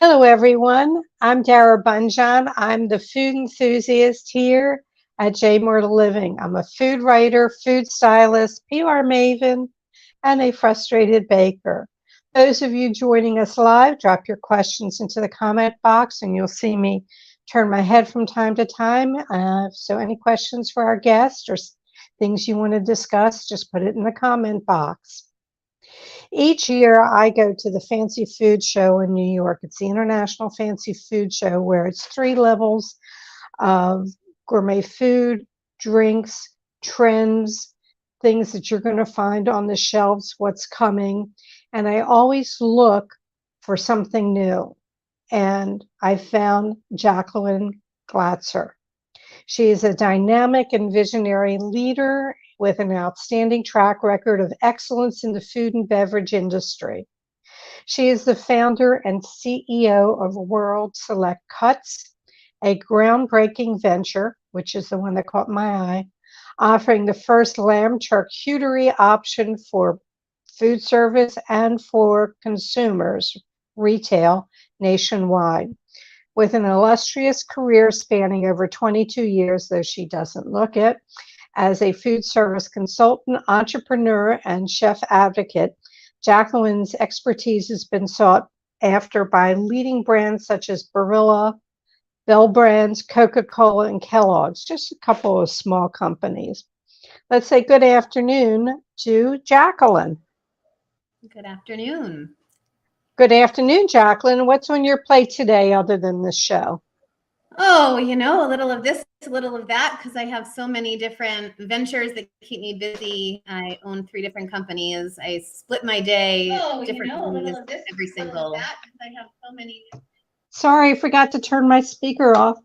Hello, everyone. I'm Dara Bunjon. I'm the food enthusiast here at J More Living. I'm a food writer, food stylist, PR maven, and a frustrated baker. Those of you joining us live, drop your questions into the comment box and you'll see me turn my head from time to time. So any questions for our guest or things you want to discuss, just put it in the comment box. Each year, I go to the Fancy Food Show in New York. It's the International Fancy Food Show, where it's 3 levels of gourmet food, drinks, trends, things that you're going to find on the shelves, what's coming. And I always look for something new. And I found Jaclyn Glatzer. She is a dynamic and visionary leader with an outstanding track record of excellence in the food and beverage industry. She is the founder and CEO of World Select Cuts, a groundbreaking venture, which is the one that caught my eye, offering the first lamb charcuterie option for food service and for consumers, retail, nationwide. With an illustrious career spanning over 22 years, though she doesn't look it, as a food service consultant, entrepreneur, and chef advocate, Jaclyn's expertise has been sought after by leading brands such as Barilla, Bell Brands, Coca-Cola, and Kellogg's, just a couple of small companies. Let's say good afternoon to Jaclyn. Good afternoon. Good afternoon, Jaclyn. What's on your plate today other than this show? Oh, a little of this, a little of that, because I have so many different ventures that keep me busy. I own 3 different companies. I split my day differently every single. I have so many. Sorry, I forgot to turn my speaker off.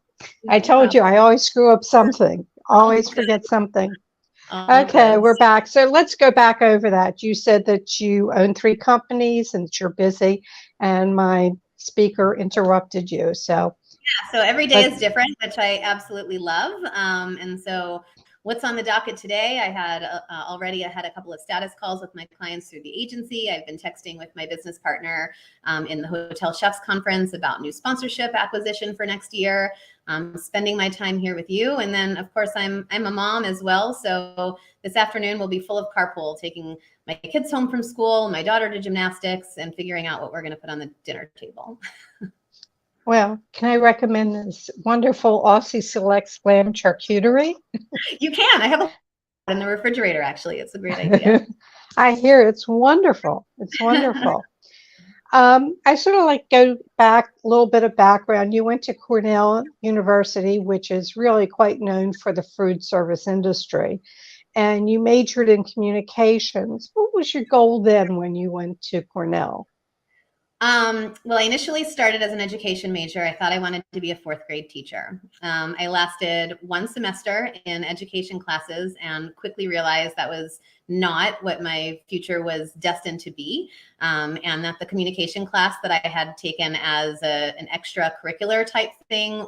I told you I always screw up something. Always forget something. Okay, we're back. So let's go back over that. You said that you own 3 companies and that you're busy, and my speaker interrupted you. So every day is different, which I absolutely love. And so what's on the docket today? I had a couple of status calls with my clients through the agency. I've been texting with my business partner in the Hotel Chefs Conference about new sponsorship acquisition for next year. Spending my time here with you. And then, of course, I'm a mom as well. So this afternoon will be full of carpool, taking my kids home from school, my daughter to gymnastics, and figuring out what we're going to put on the dinner table. Well, can I recommend this wonderful Aussie Select lamb charcuterie? You can. I have a in the refrigerator, actually. It's a great idea. I hear it's wonderful. It's wonderful. I sort of like go back a little bit of background. You went to Cornell University, which is really quite known for the food service industry, and you majored in communications. What was your goal then when you went to Cornell? Well, I initially started as an education major. I thought I wanted to be a 4th grade teacher. I lasted 1 semester in education classes and quickly realized that was not what my future was destined to be. And that the communication class that I had taken as an extracurricular type thing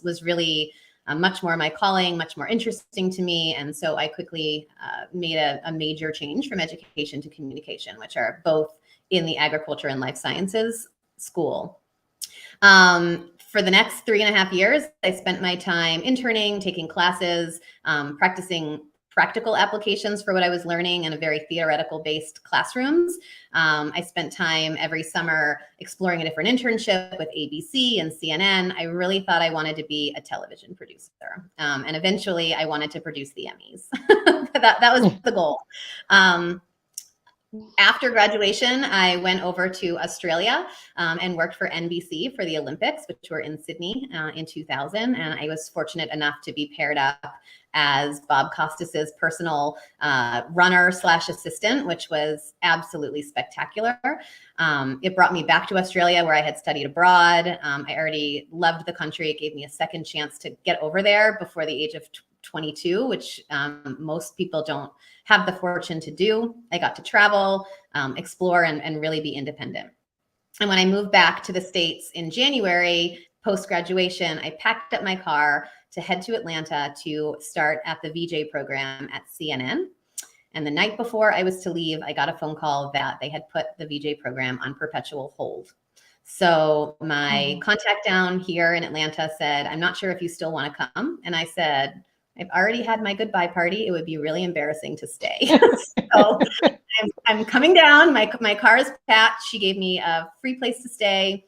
was really much more my calling, much more interesting to me. And so I quickly made a major change from education to communication, which are both in the agriculture and life sciences school. For the next 3.5 years, I spent my time interning, taking classes, practicing practical applications for what I was learning in a very theoretical based classrooms. I spent time every summer exploring a different internship with ABC and CNN. I really thought I wanted to be a television producer. And eventually I wanted to produce the Emmys. that was the goal. After graduation, I went over to Australia and worked for NBC for the Olympics, which were in Sydney in 2000. And I was fortunate enough to be paired up as Bob Costas's personal runner/assistant, which was absolutely spectacular. It brought me back to Australia, where I had studied abroad. I already loved the country. It gave me a second chance to get over there before the age of 22, which most people don't have the fortune to do. I got to travel, explore, and really be independent. And when I moved back to the States in January, post-graduation, I packed up my car to head to Atlanta to start at the VJ program at CNN. And the night before I was to leave, I got a phone call that they had put the VJ program on perpetual hold. So my contact down here in Atlanta said, I'm not sure if you still want to come. And I said, I've already had my goodbye party. It would be really embarrassing to stay. So I'm coming down. My car is packed. She gave me a free place to stay,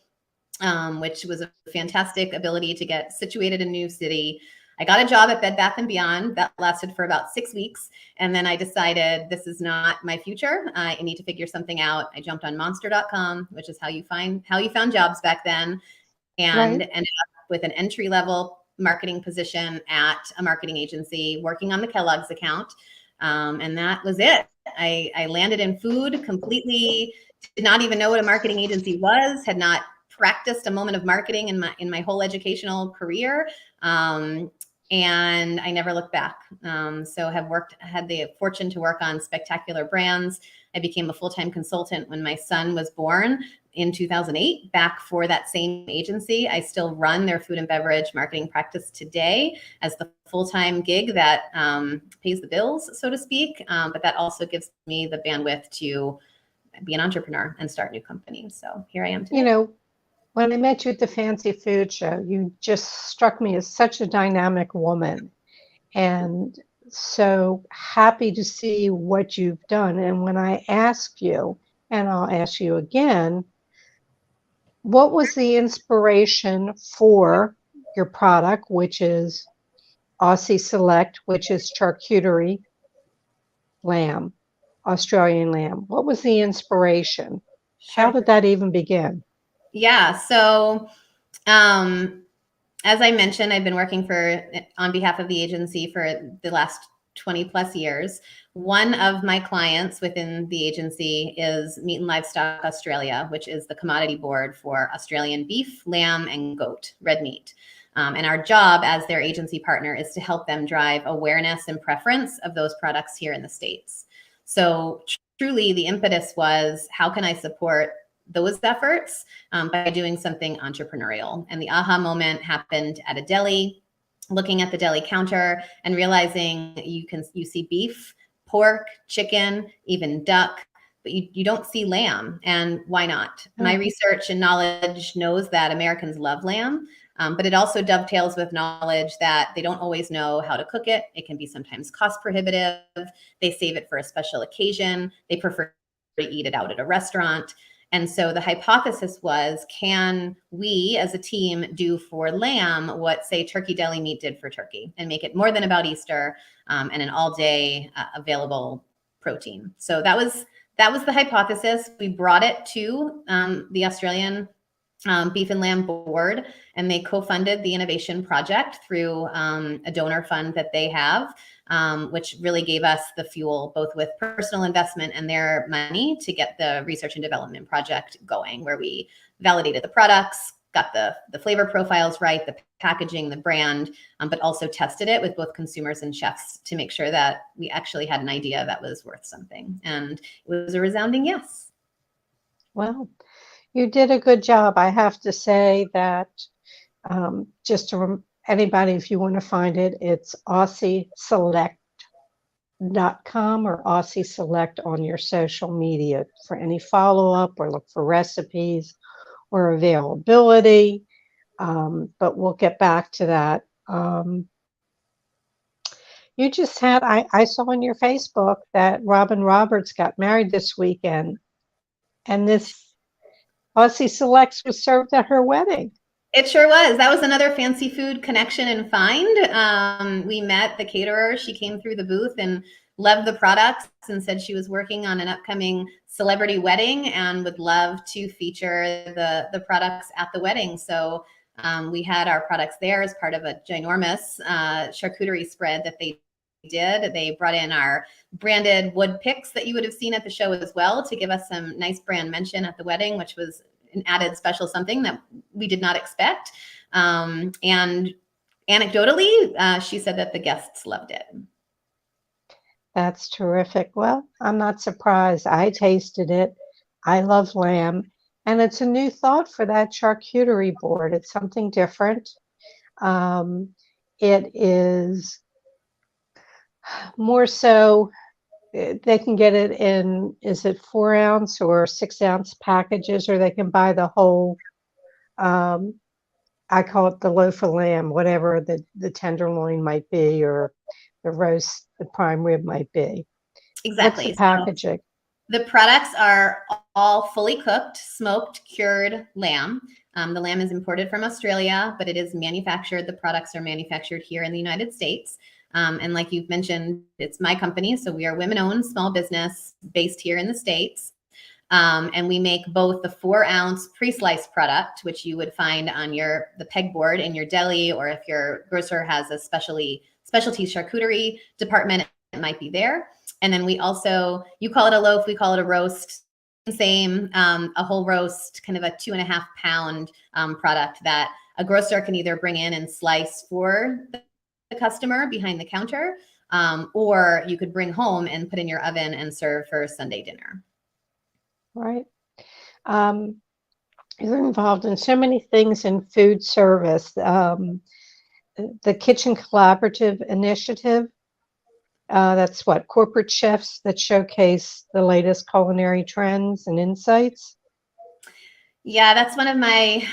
which was a fantastic ability to get situated in a new city. I got a job at Bed Bath & Beyond that lasted for about 6 weeks. And then I decided this is not my future. I need to figure something out. I jumped on monster.com, which is how you found jobs back then, and ended up with an entry-level marketing position at a marketing agency working on the Kellogg's account. And that was it. I landed in food, completely did not even know what a marketing agency was, had not practiced a moment of marketing in my whole educational career. And I never looked back. So had the fortune to work on spectacular brands. I became a full-time consultant when my son was born in 2008, back for that same agency. I still run their food and beverage marketing practice today as the full-time gig that pays the bills, so to speak. But that also gives me the bandwidth to be an entrepreneur and start new companies. So here I am today. You know, when I met you at the Fancy Food Show, you just struck me as such a dynamic woman, and so happy to see what you've done. And when I asked you, and I'll ask you again, what was the inspiration for your product, which is Aussie Select, which is charcuterie lamb, Australian lamb? What was the inspiration? Sure. How did that even begin? Yeah. So, as I mentioned, I've been working on behalf of the agency for the last 20 plus years. One of my clients within the agency is Meat and Livestock Australia, which is the commodity board for Australian beef, lamb, and goat, red meat. And our job as their agency partner is to help them drive awareness and preference of those products here in the States. So truly the impetus was, how can I support those efforts by doing something entrepreneurial? And the aha moment happened at a deli, looking at the deli counter and realizing you see beef, pork, chicken, even duck, but you don't see lamb. And why not? My research and knowledge knows that Americans love lamb, but it also dovetails with knowledge that they don't always know how to cook it. It can be sometimes cost prohibitive. They save it for a special occasion. They prefer to eat it out at a restaurant. And so the hypothesis was, can we as a team do for lamb what, say, Turkey Deli Meat did for turkey, and make it more than about Easter and an all-day available protein? So that was the hypothesis. We brought it to the Australian Beef and Lamb Board, and they co-funded the innovation project through a donor fund that they have, which really gave us the fuel, both with personal investment and their money, to get the research and development project going, where we validated the products, got the flavor profiles right, the packaging, the brand, but also tested it with both consumers and chefs to make sure that we actually had an idea that was worth something. And it was a resounding yes. Well, you did a good job. I have to say that just to anybody, if you want to find it, it's AussieSelect.com or Aussie Select on your social media for any follow-up, or look for recipes or availability. But we'll get back to that. You just had, I saw on your Facebook that Robin Roberts got married this weekend, and this Aussie Selects was served at her wedding. It sure was. That was another fancy food connection and find. We met the caterer. She came through the booth and loved the products and said she was working on an upcoming celebrity wedding and would love to feature the products at the wedding. So we had our products there as part of a ginormous charcuterie spread that they did. They brought in our branded wood picks that you would have seen at the show as well, to give us some nice brand mention at the wedding, which was an added special something that we did not expect. And anecdotally, she said that the guests loved it. That's terrific. Well, I'm not surprised. I tasted it. I love lamb. And it's a new thought for that charcuterie board. It's something different. It is more so, they can get it in, is it 4 ounce or 6 ounce packages, or they can buy the whole I call it the loaf of lamb, whatever the tenderloin might be, or the roast, the prime rib might be. What's the Exactly. packaging? The products are all fully cooked, smoked, cured lamb. The lamb is imported from Australia, but it is manufactured. The products are manufactured here in the United States. And like you've mentioned, it's my company. So we are women-owned small business based here in the States. And we make both the 4-ounce pre-sliced product, which you would find on the pegboard in your deli, or if your grocer has a specialty charcuterie department, it might be there. And then we also, you call it a loaf, we call it a roast. Same, a whole roast, kind of a 2.5 pound product that a grocer can either bring in and slice for the customer behind the counter, or you could bring home and put in your oven and serve for Sunday dinner. Right. You're involved in so many things in food service. The Kitchen Collaborative Initiative, that's what, corporate chefs that showcase the latest culinary trends and insights? Yeah, that's one of my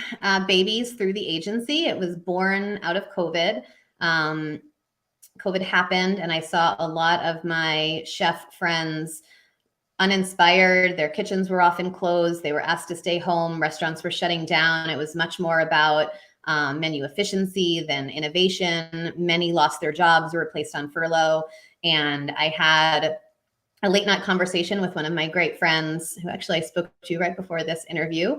babies through the agency. It was born out of COVID. COVID happened, and I saw a lot of my chef friends uninspired. Their kitchens were often closed. They were asked to stay home. Restaurants were shutting down. It was much more about menu efficiency than innovation. Many lost their jobs, were placed on furlough. And I had a late night conversation with one of my great friends, who actually I spoke to right before this interview,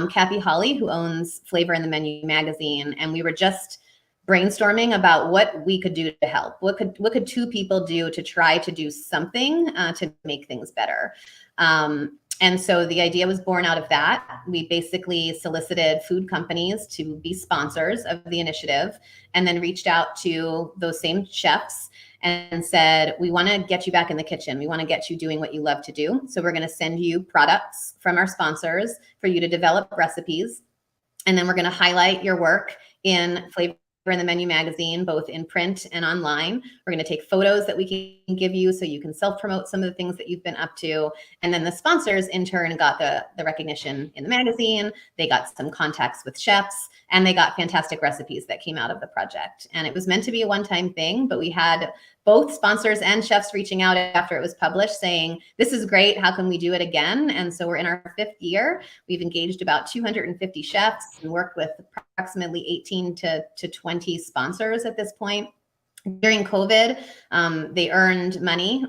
Kathy Holly, who owns Flavor in the Menu magazine. And we were just brainstorming about what we could do to help. What could two people do to try to do something to make things better? And so the idea was born out of that. We basically solicited food companies to be sponsors of the initiative, and then reached out to those same chefs and said, we want to get you back in the kitchen. We want to get you doing what you love to do. So we're going to send you products from our sponsors for you to develop recipes. And then we're going to highlight your work in Flavor in the Menu magazine, both in print and online. We're going to take photos that we can give you so you can self-promote some of the things that you've been up to. And then the sponsors in turn got the recognition in the magazine. They got some contacts with chefs, and they got fantastic recipes that came out of the project. And it was meant to be a one-time thing, but we had both sponsors and chefs reaching out after it was published saying, this is great, how can we do it again? And so we're in our 5th year. We've engaged about 250 chefs and worked with approximately 18 to 20 sponsors at this point. During COVID, they earned money.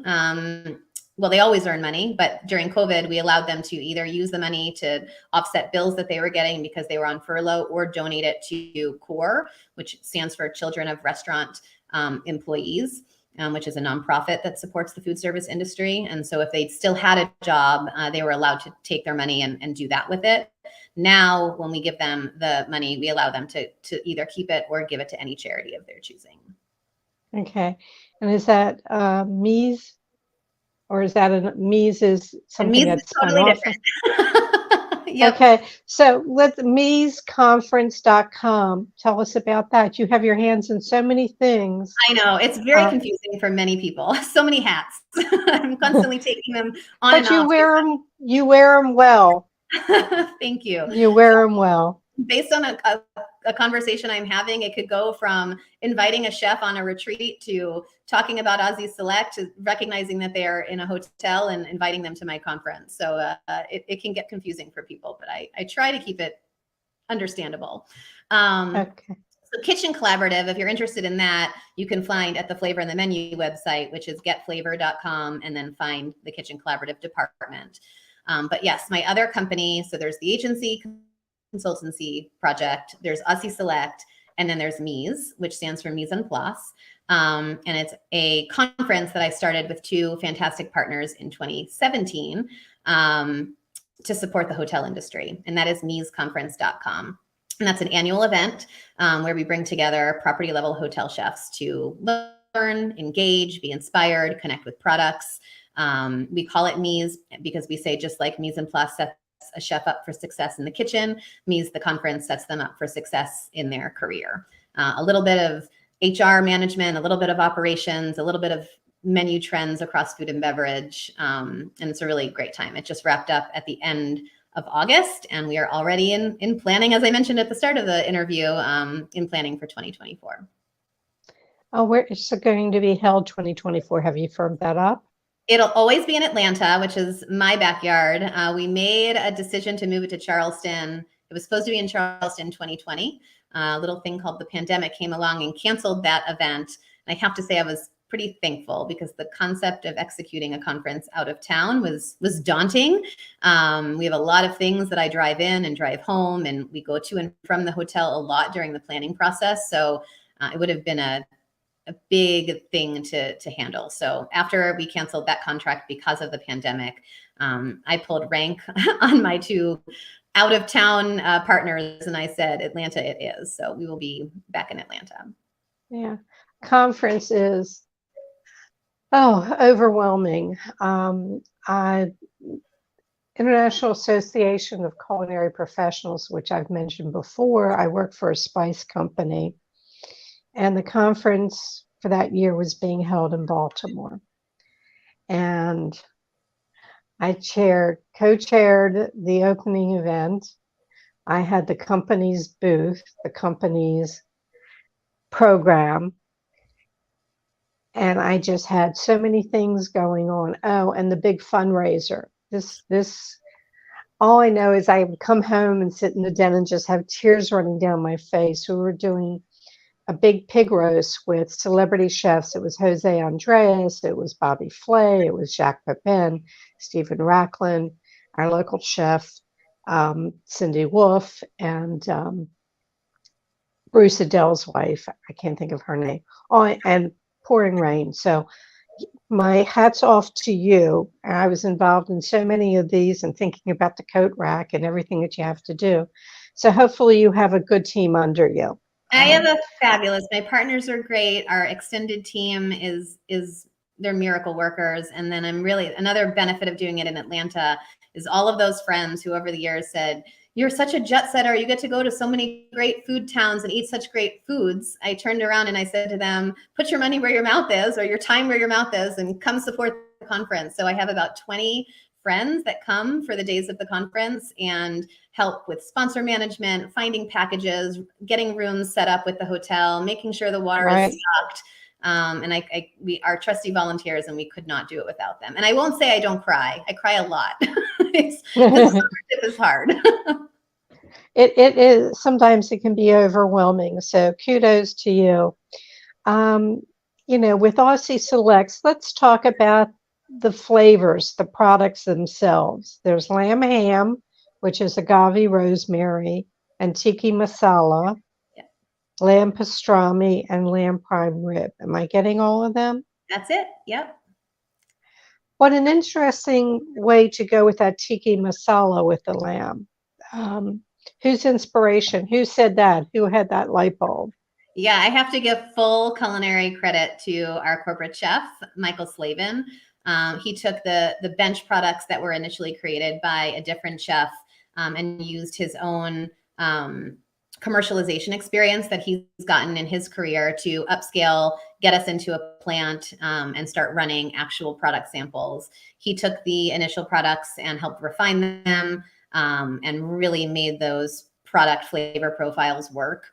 Well, they always earn money, but during COVID, we allowed them to either use the money to offset bills that they were getting because they were on furlough, or donate it to CORE, which stands for Children of Restaurant Employees, which is a nonprofit that supports the food service industry. And so if they still had a job, they were allowed to take their money and do that with it. Now, when we give them the money, we allow them to either keep it or give it to any charity of their choosing. Okay. And is that Mees? Or is that Mees is something that's spun totally off? Different. Yep. Okay, so let meesconference.com. Tell us about that. You have your hands in so many things. I know, it's very confusing for many people. So many hats. I'm constantly taking them on and off. But you wear them well. Thank you. You wear them well. Based on a conversation I'm having, it could go from inviting a chef on a retreat to talking about Aussie Select, to recognizing that they're in a hotel and inviting them to my conference. So it can get confusing for people, but I try to keep it understandable. Okay. So Kitchen Collaborative, if you're interested in that, you can find at the Flavor in the Menu website, which is getflavor.com, and then find the Kitchen Collaborative department. But yes, my other company, so there's the agency consultancy project, there's Aussie Select, and then there's Mees, which stands for Mise en Place. And it's a conference that I started with 2 fantastic partners in 2017 to support the hotel industry, and that is meesconference.com. And that's an annual event where we bring together property level hotel chefs to learn, engage, be inspired, connect with products. We call it Mees because we say, just like Mise en Place sets a chef up for success in the kitchen, Mees, the conference, sets them up for success in their career. A little bit of HR management, a little bit of operations, a little bit of menu trends across food and beverage. And it's a really great time. It just wrapped up at the end August. And we are already in planning, as I mentioned at the start of the interview, in planning for 2024. Oh, where is it going to be held 2024? Have you firmed that up? It'll always be in Atlanta, which is my backyard. We made a decision to move it to Charleston. It was supposed to be in Charleston 2020. A little thing called the pandemic came along and canceled that event. And I have to say I was pretty thankful, because the concept of executing a conference out of town was daunting. We have a lot of things that I drive in and drive home, and we go to and from the hotel a lot during the planning process. So it would have been a big thing to handle. So after we canceled that contract because of the pandemic, I pulled rank on my two out of town partners, and I said, Atlanta it is. So we will be back in Atlanta. Yeah. Conference is, overwhelming. International Association of Culinary Professionals, which I've mentioned before, I work for a spice company. And the conference for that year was being held in Baltimore. And I co-chaired the opening event. I had the company's booth, the company's program, and I just had so many things going on. Oh, and the big fundraiser. This, all I know is I would come home and sit in the den and just have tears running down my face. We were doing a big pig roast with celebrity chefs. It was Jose Andres, it was Bobby Flay, it was Jacques Pepin, Stephen Jaclyn, our local chef, Cindy Wolf, and Bruce Adele's wife. I can't think of her name. Oh, and pouring rain. So my hat's off to you. I was involved in so many of these and thinking about the coat rack and everything that you have to do. So hopefully you have a good team under you. I have a fabulous, my partners are great. Our extended team is they're miracle workers. And then I'm really, another benefit of doing it in Atlanta is all of those friends who over the years said, you're such a jet setter. You get to go to so many great food towns and eat such great foods. I turned around and I said to them, put your money where your mouth is, or your time where your mouth is, and come support the conference. So I have about 20 friends that come for the days of the conference and help with sponsor management, finding packages, getting rooms set up with the hotel, making sure the water is stocked. And we are trusty volunteers, and we could not do it without them. And I won't say I don't cry. I cry a lot. This is hard. It is, sometimes it can be overwhelming. So kudos to you. With Aussie Selects, let's talk about the flavors, the products themselves. There's lamb ham, which is agave rosemary, and tiki masala, lamb pastrami, and lamb prime rib. Am I getting all of them? That's it. Yep. What an interesting way to go with that tiki masala with the lamb. Whose inspiration? Who said that? Who had that light bulb? Yeah, I have to give full culinary credit to our corporate chef, Michael Slavin. He took the bench products that were initially created by a different chef and used his own commercialization experience that he's gotten in his career to upscale, get us into a plant and start running actual product samples. He took the initial products and helped refine them and really made those product flavor profiles work.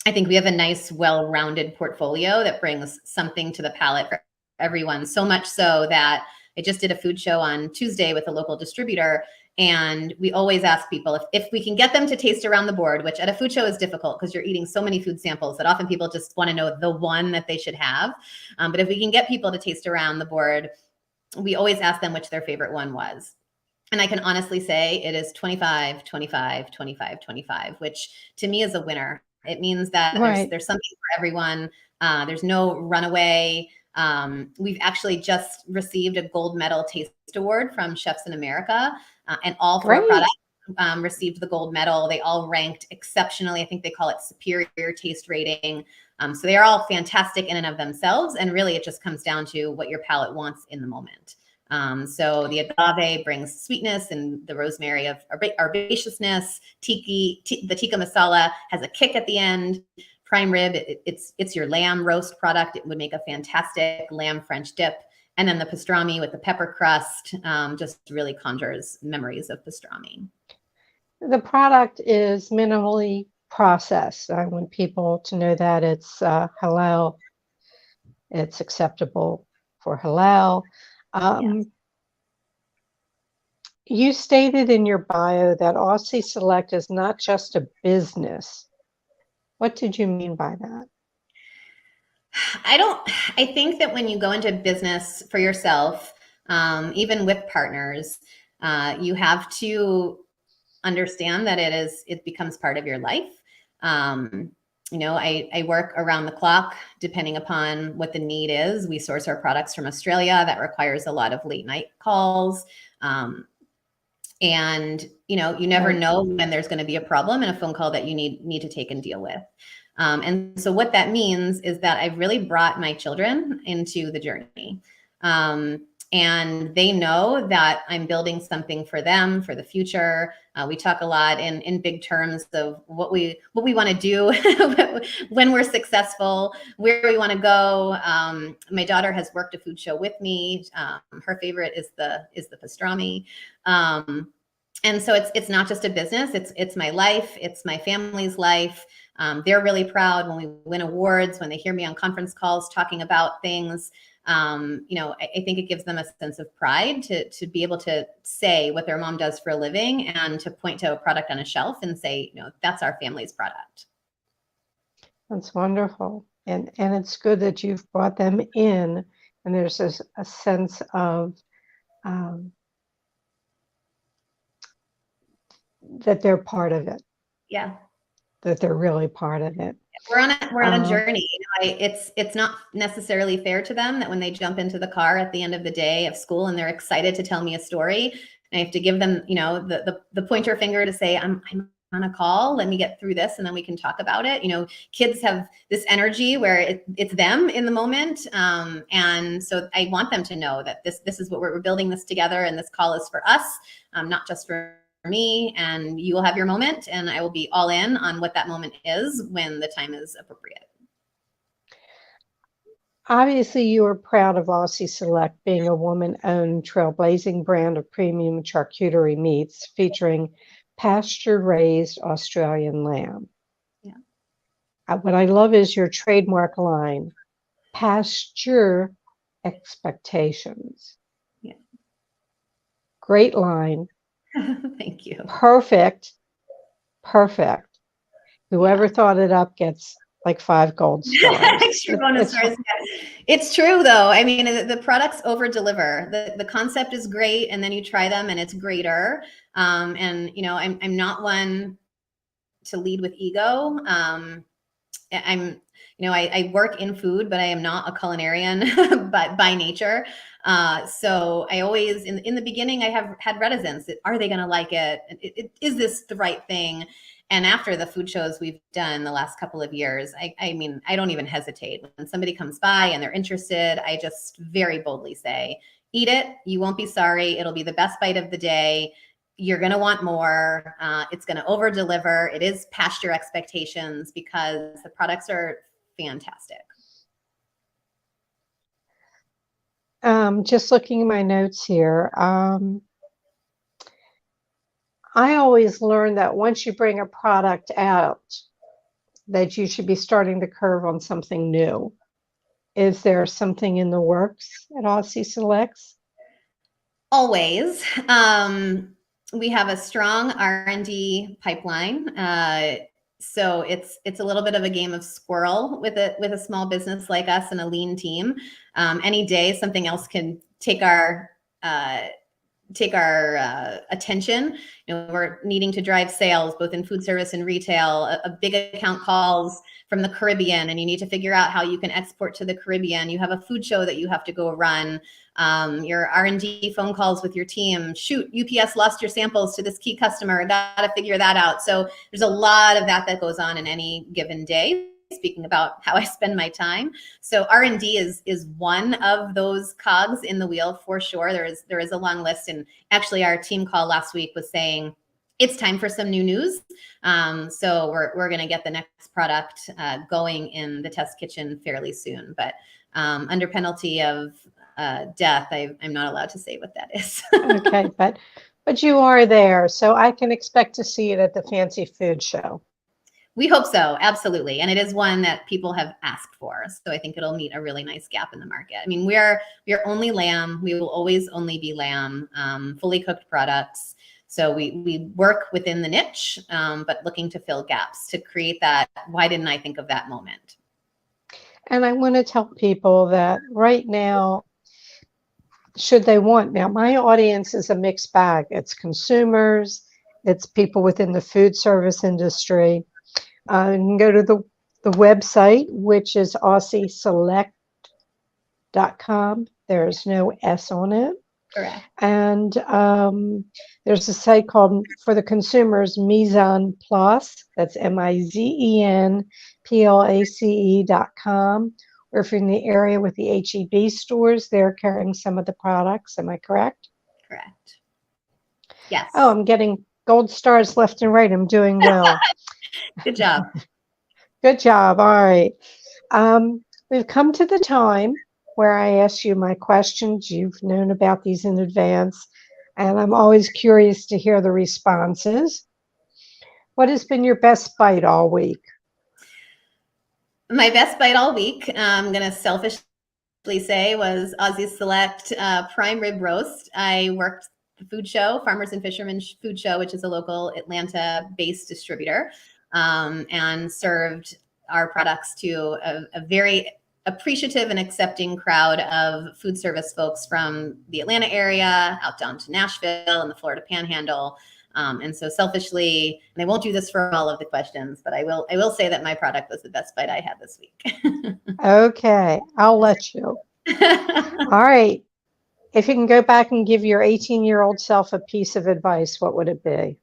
I think we have a nice, well-rounded portfolio that brings something to the palate for everyone, so much so that I just did a food show on Tuesday with a local distributor, and we always ask people if we can get them to taste around the board, which at a food show is difficult because you're eating so many food samples that often people just want to know the one that they should have. But if we can get people to taste around the board, we always ask them which their favorite one was. And I can honestly say it is 25, 25, 25, 25, which to me is a winner. It means that there's something for everyone. There's no runaway. We've actually just received a gold medal taste award from Chefs in America, and all four products received the gold medal. They all ranked exceptionally. I think they call it superior taste rating. So they are all fantastic in and of themselves. And really, it just comes down to what your palate wants in the moment. So the agave brings sweetness, and the rosemary of herbaceousness. The tikka masala has a kick at the end. Prime rib, it's your lamb roast product. It would make a fantastic lamb French dip. And then the pastrami with the pepper crust just really conjures memories of pastrami. The product is minimally processed. I want people to know that it's halal. It's acceptable for halal. Yes. You stated in your bio that Aussie Select is not just a business. What did you mean by that? I think that when you go into business for yourself, even with partners, you have to understand that it becomes part of your life. I work around the clock depending upon what the need is. We source our products from Australia. That requires a lot of late night calls. And you never know when there's going to be a problem and a phone call that you need to take and deal with. And so what that means is that I've really brought my children into the journey. And they know that I'm building something for them for the future. We talk a lot in big terms of what we want to do when we're successful, where we want to go. My daughter has worked a food show with me. Her favorite is the pastrami. And so it's not just a business. It's my life. It's my family's life. They're really proud when we win awards, when they hear me on conference calls talking about things. I think it gives them a sense of pride to be able to say what their mom does for a living and to point to a product on a shelf and say, that's our family's product. That's wonderful. And it's good that you've brought them in, and there's a sense of that they're part of it. Yeah. That they're really part of it. We're on a journey. It's not necessarily fair to them that when they jump into the car at the end of the day of school and they're excited to tell me a story, I have to give them, the pointer finger to say, I'm on a call. Let me get through this and then we can talk about it. Kids have this energy where it's them in the moment. And so I want them to know that this is what we're building this together, and this call is for us, not just for me, and you will have your moment, and I will be all in on what that moment is when the time is appropriate. Obviously, you are proud of Aussie Select being a woman-owned, trailblazing brand of premium charcuterie meats featuring pasture-raised Australian lamb. Yeah. What I love is your trademark line, pasture expectations. Yeah. Great line. Thank you. Perfect. Whoever thought it up gets like 5 gold stars. Extra bonus stars. It's true though. I mean, the products over deliver. The concept is great, and then you try them and it's greater. And I'm not one to lead with ego. I work in food, but I am not a culinarian but by nature. So I always, in the beginning, I have had reticence. Are they going to like it? Is this the right thing? And after the food shows we've done the last couple of years, I don't even hesitate. When somebody comes by and they're interested, I just very boldly say, eat it. You won't be sorry. It'll be the best bite of the day. You're going to want more. It's going to over deliver. It is past your expectations because the products are fantastic. Just looking at my notes here, I always learn that once you bring a product out, that you should be starting the curve on something new. Is there something in the works at Aussie Selects? Always. We have a strong R&D pipeline. So it's a little bit of a game of squirrel with a small business like us and a lean team. Any day something else can take our attention. We're needing to drive sales both in food service and retail. A big account calls from the Caribbean, and you need to figure out how you can export to the Caribbean. You have a food show that you have to go run. Your R&D phone calls with your team. Shoot, UPS lost your samples to this key customer. Got to figure that out. So there's a lot of that goes on in any given day. Speaking about how I spend my time. So R&D is one of those cogs in the wheel for sure. There is a long list. And actually our team call last week was saying, it's time for some new news. So we're going to get the next product going in the test kitchen fairly soon, but under penalty of death, I'm not allowed to say what that is. Okay, but you are there, so I can expect to see it at the Fancy Food Show. We hope so, absolutely. And it is one that people have asked for. So I think it'll meet a really nice gap in the market. I mean, we are only lamb. We will always only be lamb, fully cooked products. So we work within the niche, but looking to fill gaps to create that, why didn't I think of that moment? And I want to tell people that right now, should they want, now my audience is a mixed bag. It's consumers, it's people within the food service industry. You can go to the website, which is AussieSelect.com. There's no S on it. Correct. And there's a site called, for the consumers, Mizzen Plus. That's MIZENPLACE.com. Or if you're in the area with the H-E-B stores, they're carrying some of the products. Am I correct? Correct. Yes. Oh, I'm getting gold stars left and right. I'm doing well. Good job. Good job. All right. We've come to the time where I ask you my questions. You've known about these in advance, and I'm always curious to hear the responses. What has been your best bite all week? My best bite all week, I'm going to selfishly say, was Aussie Select prime rib roast. I worked the food show, Farmers and Fishermen Food Show, which is a local Atlanta-based distributor, and served our products to a very appreciative and accepting crowd of food service folks from the Atlanta area, out down to Nashville and the Florida Panhandle. And so selfishly, and I won't do this for all of the questions, but I will say that my product was the best bite I had this week. Okay, I'll let you. All right. If you can go back and give your 18-year-old self a piece of advice, what would it be?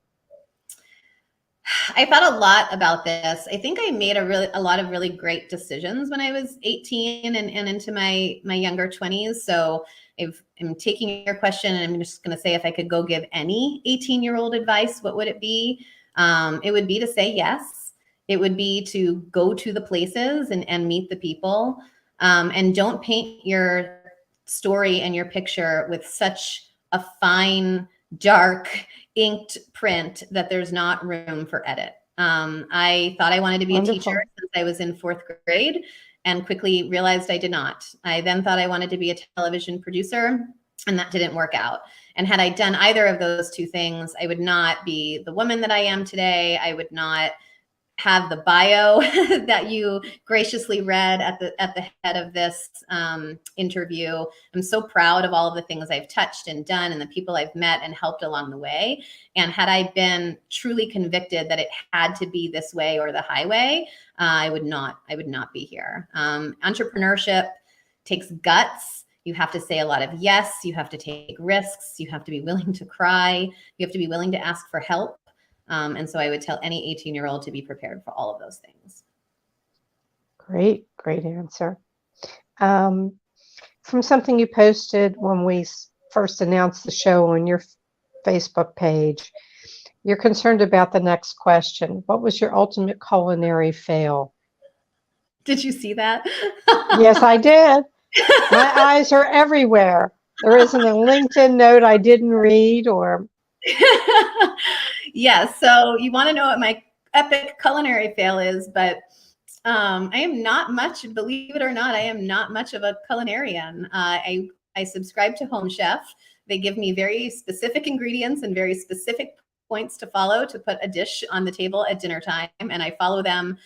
I thought a lot about this. I think I made a lot of really great decisions when I was 18 and into my younger 20s. So I'm taking your question, and I'm just going to say, if I could go give any 18-year-old advice, what would it be? It would be to say yes. It would be to go to the places and meet the people, and don't paint your story and your picture with such a fine, dark, inked print that there's not room for edit. I thought I wanted to be Wonderful. a teacher since I was in 4th grade, and quickly realized I did not. I then thought I wanted to be a television producer, and that didn't work out. And had I done either of those two things, I would not be the woman that I am today. I would not have the bio that you graciously read at the head of this interview. I'm so proud of all of the things I've touched and done, and the people I've met and helped along the way. And had I been truly convicted that it had to be this way or the highway, I would not be here. Entrepreneurship takes guts. You have to say a lot of yes. You have to take risks. You have to be willing to cry. You have to be willing to ask for help. And so I would tell any 18-year-old to be prepared for all of those things. Great answer. From something you posted when we first announced the show on your Facebook page, you're concerned about the next question. What was your ultimate culinary fail? Did you see that? Yes, I did. My eyes are everywhere. There isn't a LinkedIn note I didn't read or... Yes. So you want to know what my epic culinary fail is, but I am not much, believe it or not, I am not much of a culinarian. I subscribe to Home Chef. They give me very specific ingredients and very specific points to follow to put a dish on the table at dinner time, and I follow them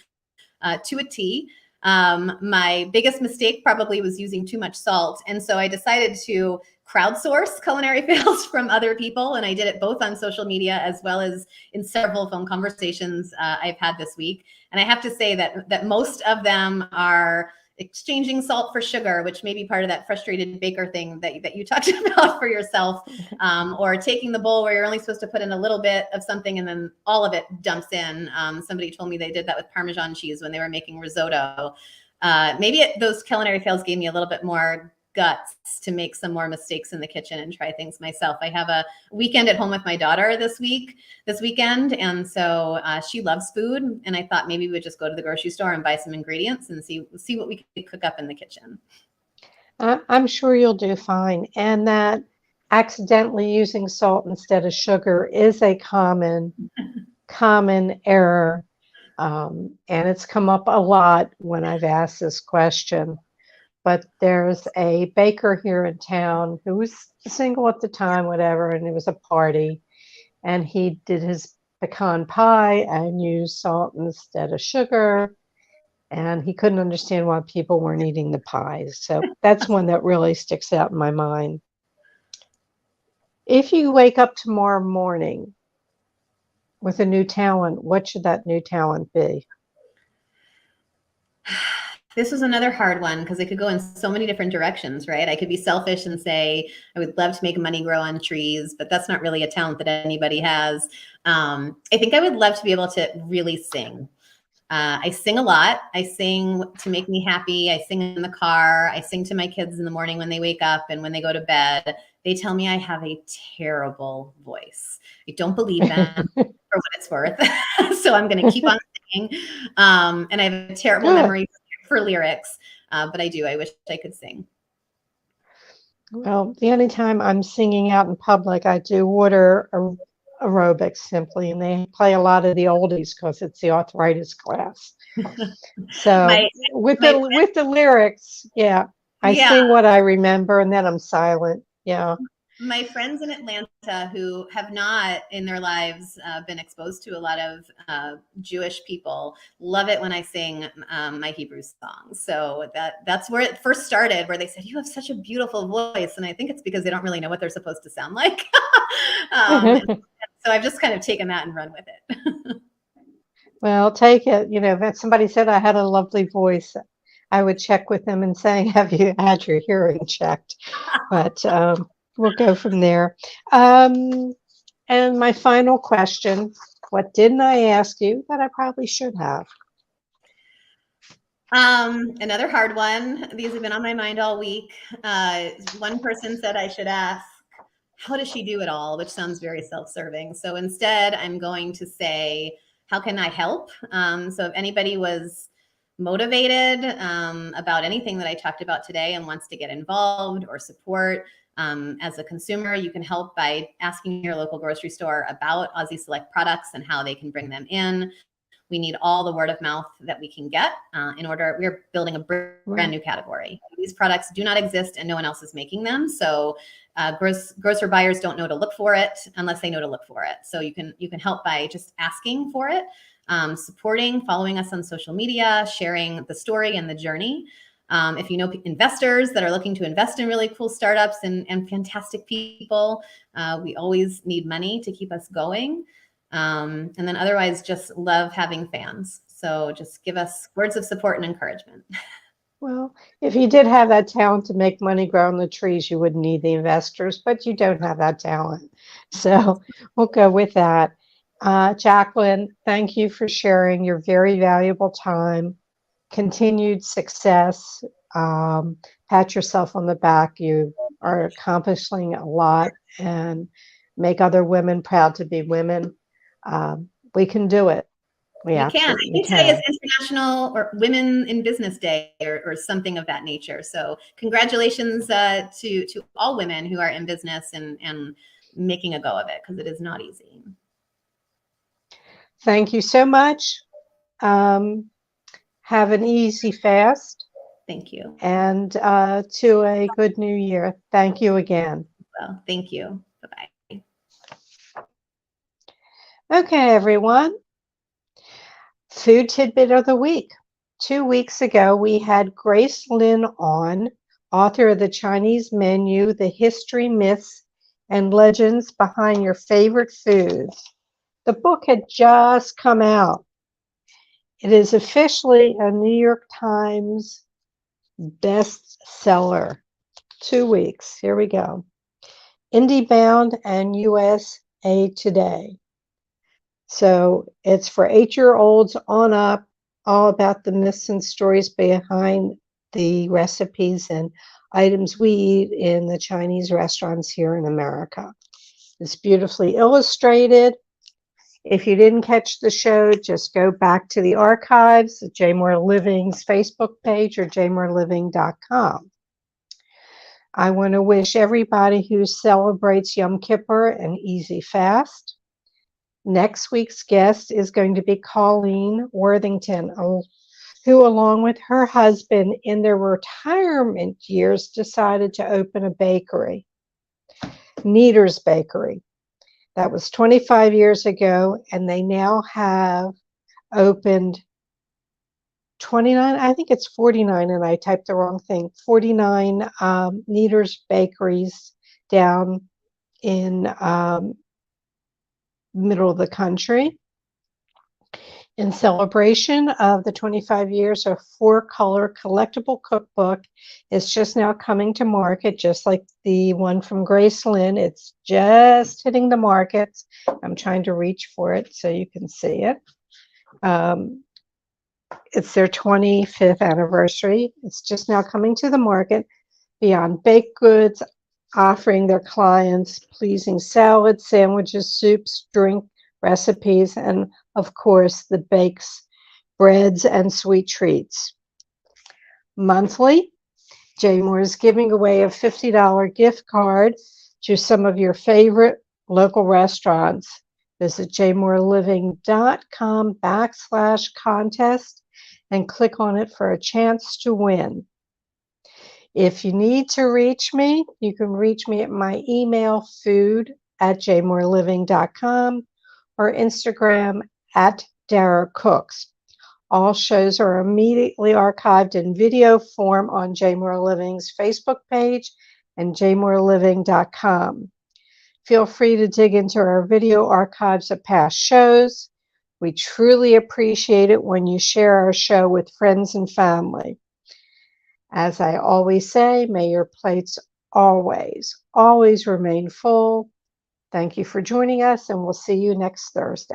to a T. My biggest mistake probably was using too much salt. And so I decided to crowdsource culinary fails from other people. And I did it both on social media as well as in several phone conversations I've had this week. And I have to say that most of them are exchanging salt for sugar, which may be part of that frustrated baker thing that you talked about for yourself, or taking the bowl where you're only supposed to put in a little bit of something and then all of it dumps in. Somebody told me they did that with Parmesan cheese when they were making risotto. Maybe those culinary fails gave me a little bit more guts to make some more mistakes in the kitchen and try things myself. I have a weekend at home with my daughter this weekend. And so she loves food. And I thought maybe we would just go to the grocery store and buy some ingredients and see what we could cook up in the kitchen. I'm sure you'll do fine. And that accidentally using salt instead of sugar is a common error. And it's come up a lot when I've asked this question. But there's a baker here in town who was single at the time, whatever, and it was a party. And he did his pecan pie and used salt instead of sugar. And he couldn't understand why people weren't eating the pies. So that's one that really sticks out in my mind. If you wake up tomorrow morning with a new talent, what should that new talent be? This was another hard one because it could go in so many different directions, right? I could be selfish and say, I would love to make money grow on trees, but that's not really a talent that anybody has. I think I would love to be able to really sing. I sing a lot. I sing to make me happy. I sing in the car. I sing to my kids in the morning when they wake up and when they go to bed. They tell me I have a terrible voice. I don't believe them for what it's worth. So I'm going to keep on singing. And I have a terrible memory for lyrics, but I do. I wish I could sing. Well, the only time I'm singing out in public, I do water aerobics simply, and they play a lot of the oldies because it's the arthritis class. So with the lyrics, yeah, I sing what I remember, and then I'm silent. Yeah. My friends in Atlanta who have not in their lives been exposed to a lot of Jewish people love it when I sing my Hebrew songs. So that's where it first started, where they said, you have such a beautiful voice. And I think it's because they don't really know what they're supposed to sound like. So I've just kind of taken that and run with it. Well, take it. You know, if somebody said I had a lovely voice, I would check with them and say, have you had your hearing checked? But we'll go from there. And my final question, what didn't I ask you that I probably should have? Another hard one. These have been on my mind all week. One person said I should ask, how does she do it all? Which sounds very self-serving. So instead, I'm going to say, how can I help? So if anybody was motivated about anything that I talked about today and wants to get involved or support, as a consumer, you can help by asking your local grocery store about Aussie Select products and how they can bring them in. We need all the word of mouth that we can get in order. We're building a brand new category. These products do not exist and no one else is making them. So grocer buyers don't know to look for it unless they know to look for it. So you can help by just asking for it, supporting, following us on social media, sharing the story and the journey. If you know investors that are looking to invest in really cool startups and fantastic people, we always need money to keep us going. And then otherwise just love having fans. So just give us words of support and encouragement. Well, if you did have that talent to make money grow on the trees, you wouldn't need the investors, but you don't have that talent. So we'll go with that. Jaclyn, thank you for sharing your very valuable time. Continued success. Pat yourself on the back. You are accomplishing a lot and make other women proud to be women. We can do it. We can. I think today is International or Women in Business Day or something of that nature. So congratulations to all women who are in business and making a go of it, because it is not easy. Thank you so much. Have an easy fast. Thank you. And to a good new year. Thank you again. Well, thank you. Bye-bye. Okay, everyone. Food tidbit of the week. 2 weeks ago, we had Grace Lin on, author of The Chinese Menu, The History, Myths, and Legends Behind Your Favorite Foods. The book had just come out. It is officially a New York Times bestseller. 2 weeks. Here we go. IndieBound and USA Today. So it's for 8-year-olds on up, all about the myths and stories behind the recipes and items we eat in the Chinese restaurants here in America. It's beautifully illustrated. If you didn't catch the show, just go back to the archives at J More Living's Facebook page or jmoreliving.com. I want to wish everybody who celebrates Yom Kippur an easy fast. Next week's guest is going to be Colleen Worthington, who, along with her husband, in their retirement years, decided to open a bakery, Neater's Bakery. That was 25 years ago, and they now have opened 29, I think it's 49, and I typed the wrong thing, 49 Neater's Bakeries down in middle of the country. In celebration of the 25 years, a 4-color collectible cookbook is just now coming to market, just like the one from Grace Lynn. It's just hitting the markets. I'm trying to reach for it so you can see it. It's their 25th anniversary. It's just now coming to the market. Beyond baked goods, offering their clients pleasing salads, sandwiches, soups, drink recipes, and of course the bakes, breads, and sweet treats. Monthly, Jmore is giving away a $50 gift card to some of your favorite local restaurants. Visit jmoreliving.com/contest and click on it for a chance to win. If you need to reach me, you can reach me at my email, food@jmoreliving.com, or Instagram @DaraCooks. All shows are immediately archived in video form on Jmore Living's Facebook page and jmoreliving.com. Feel free to dig into our video archives of past shows. We truly appreciate it when you share our show with friends and family. As I always say, may your plates always, always remain full. Thank you for joining us, and we'll see you next Thursday.